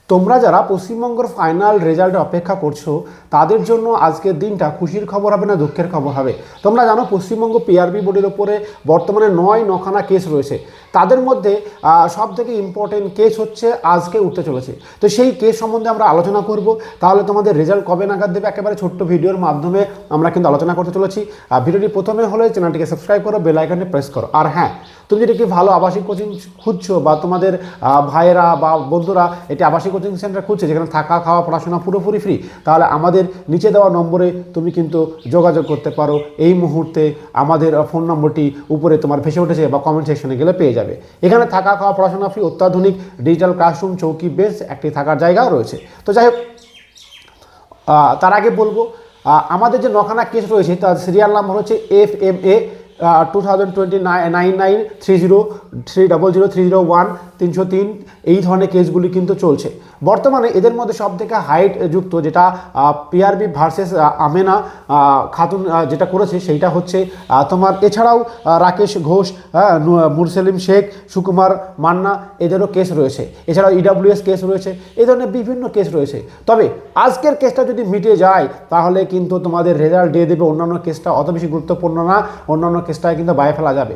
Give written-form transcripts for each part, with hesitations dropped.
তোমরা যারা পশ্চিমবঙ্গের ফাইনাল রেজাল্ট অপেক্ষা করছো তাদের জন্য আজকের দিনটা খুশির খবর হবে না দুঃখের খবর হবে। তোমরা জানো পশ্চিমবঙ্গ পিআরবি বোর্ডের ওপরে বর্তমানে 9 কেস রয়েছে। তাদের মধ্যে সব থেকে ইম্পর্টেন্ট কেস হচ্ছে আজকে উঠতে চলেছে। তো সেই কেস সম্বন্ধে আমরা আলোচনা করব। তাহলে তোমাদের রেজাল্ট কবে নাগাদ দেবে একেবারে ছোট্ট ভিডিওর মাধ্যমে আমরা কিন্তু আলোচনা করতে চলেছি। ভিডিওটি প্রথমে হলে চ্যানেলটিকে সাবস্ক্রাইব করো, বেল আইকনটি প্রেস করো। আর হ্যাঁ, তুমি যদি একটি ভালো আবাসিক কোচিং খুঁজছো বা তোমাদের ভাইয়েরা বা বন্ধুরা এটি আবাসিক কোচিং সেন্টার খুঁজছে যেখানে থাকা খাওয়া পড়াশোনা পুরোপুরি ফ্রি, তাহলে আমাদের নিচে দেওয়া নম্বরে তুমি কিন্তু যোগাযোগ করতে পারো। এই মুহূর্তে আমাদের ফোন নম্বরটি উপরে তোমার ভেসে উঠেছে বা কমেন্ট সেকশনে গেলে পেয়ে যাবে। এখানে থাকা খাওয়া পড়াশোনা ফ্রি, অত্যাধুনিক ডিজিটাল ক্লাসরুম, চৌকি, বেঞ্চ, একটি থাকার জায়গাও রয়েছে। তো যাই হোক, তার আগে বলবো আমাদের যে 9খানা কেস রয়েছে তার সিরিয়াল নাম্বার হচ্ছে FMA 2029-30-30-301 303। এই ধরনের কেসগুলি কিন্তু চলছে বর্তমানে। এদের মধ্যে সবথেকে হাইট যুক্ত যেটা পিআরবি ভার্সেস আমেনা খাতুন যেটা করেছে সেইটা হচ্ছে তোমার। এছাড়াও রাকেশ ঘোষ, মুরসেলিম শেখ, সুকুমার মান্না, এদেরও কেস রয়েছে। এছাড়াও EWS কেস রয়েছে। এই ধরনের বিভিন্ন কেস রয়েছে। তবে আজকের কেসটা যদি মিটে যায় তাহলে কিন্তু তোমাদের রেজাল্ট দিয়ে দেবে। অন্যান্য কেসটা অত বেশি গুরুত্বপূর্ণ না, অন্যান্য কেসটায় কিন্তু বাইরে ফেলা যাবে।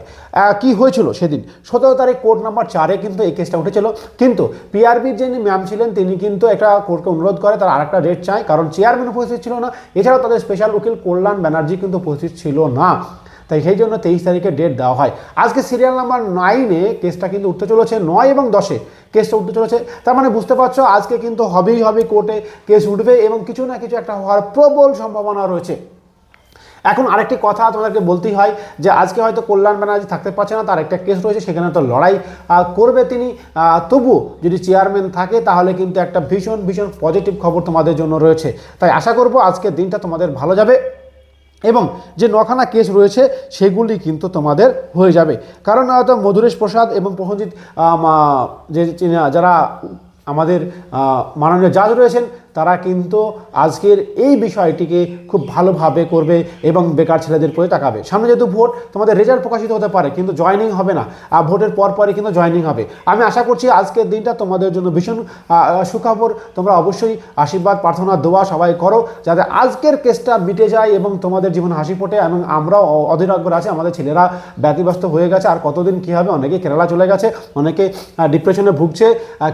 কি হয়েছিল সেদিন 17 তারিখ কোর্ট নাম্বার 4-এ কিন্তু এই কেসটা উঠেছিল। কিন্তু পিআরবির যিনি ম্যাম ছিলেন তিনি কিন্তু একটা কোর্টকে অনুরোধ করে তার আরেকটা ডেট চায়, কারণ চেয়ারম্যান উপস্থিত ছিল না। এছাড়াও তাদের স্পেশাল উকিল কল্যাণ ব্যানার্জি কিন্তু উপস্থিত ছিল না। তাই সেই জন্য 23 তারিখে ডেট দেওয়া হয়। আজকে সিরিয়াল নাম্বার 9-এ কেসটা কিন্তু উঠতে চলেছে, 9 এবং 10-এ কেসটা উঠতে চলেছে। তার মানে বুঝতে পারছো আজকে কিন্তু হবেই হবে, কোর্টে কেস উঠবে এবং কিছু না কিছু একটা হওয়ার প্রবল সম্ভাবনা রয়েছে। এখন আরেকটি কথা তোমাদেরকে বলতেই হয় যে আজকে হয়তো কল্যাণ ব্যানার্জি থাকতে পারছে না, তার একটা কেস রয়েছে, সেখানে তো লড়াই করবে তিনি। তবু যদি চেয়ারম্যান থাকে তাহলে কিন্তু একটা ভীষণ ভীষণ পজিটিভ খবর তোমাদের জন্য রয়েছে। তাই আশা করব আজকের দিনটা তোমাদের ভালো যাবে এবং যে 9খানা কেস রয়েছে সেগুলি কিন্তু তোমাদের হয়ে যাবে। কারণ হয়তো মধুরেশ প্রসাদ এবং প্রসেনজিৎ যে যারা আমাদের মাননীয় জাজ রয়েছেন তারা কিন্তু আজকের এই বিষয়টিকে খুব ভালোভাবে করবে এবং বেকার ছেলেদের প্রতি তাকাবে। সামনে যেহেতু ভোট, তোমাদের রেজাল্ট প্রকাশিত হতে পারে কিন্তু জয়েনিং হবে না, আর ভোটের পরপরই কিন্তু জয়েনিং হবে। আমি আশা করছি আজকের দিনটা তোমাদের জন্য ভীষণ সুখবর। তোমরা অবশ্যই আশীর্বাদ প্রার্থনা দোয়া সবাই করো যাতে আজকের কেসটা মিটে যায় এবং তোমাদের জীবন হাসি ফোটে। এবং আমরাও অধীর আগ্রহ আছে, আমাদের ছেলেরা ব্যতিব্যস্ত হয়ে গেছে, আর কতদিন কী হবে। অনেকে কেরালা চলে গেছে, অনেকে ডিপ্রেশনে ভুগছে,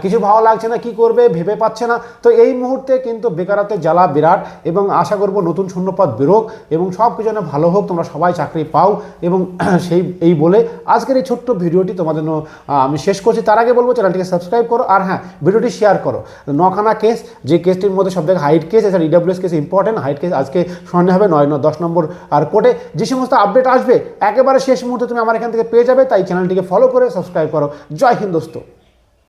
কিছু ভালো লাগছে না, কি করবে ভেবে পাচ্ছে না। তো এই মুহূর্তে কিন্তু বেকারত্বের জ্বালা বিরাট এবং আশা করব নতুন শূন্যপদ বেরোক এবং সব কিছু যেন ভালো হোক, তোমরা সবাই চাকরি পাও। এবং এই বলে আজকের এই ছোট্ট ভিডিওটি তোমাদের আমি শেষ করছি। তার আগে বলবো চ্যানেলটিকে সাবস্ক্রাইব করো, আর হ্যাঁ ভিডিওটি শেয়ার করো। 9খানা কেস, যে কেসটির মধ্যে সবথেকে হাইট কেস, এছাড়া EWS case important. Height case আজকে শুনানি হবে 9-10 নম্বর আর কোর্টে। যে সমস্ত আপডেট আসবে একেবারে শেষ মুহূর্তে তুমি আমার এখান থেকে পেয়ে যাবে। তাই চ্যানেলটিকে ফলো করে সাবস্ক্রাইব করো। জয় হিন্দ দোস্ত।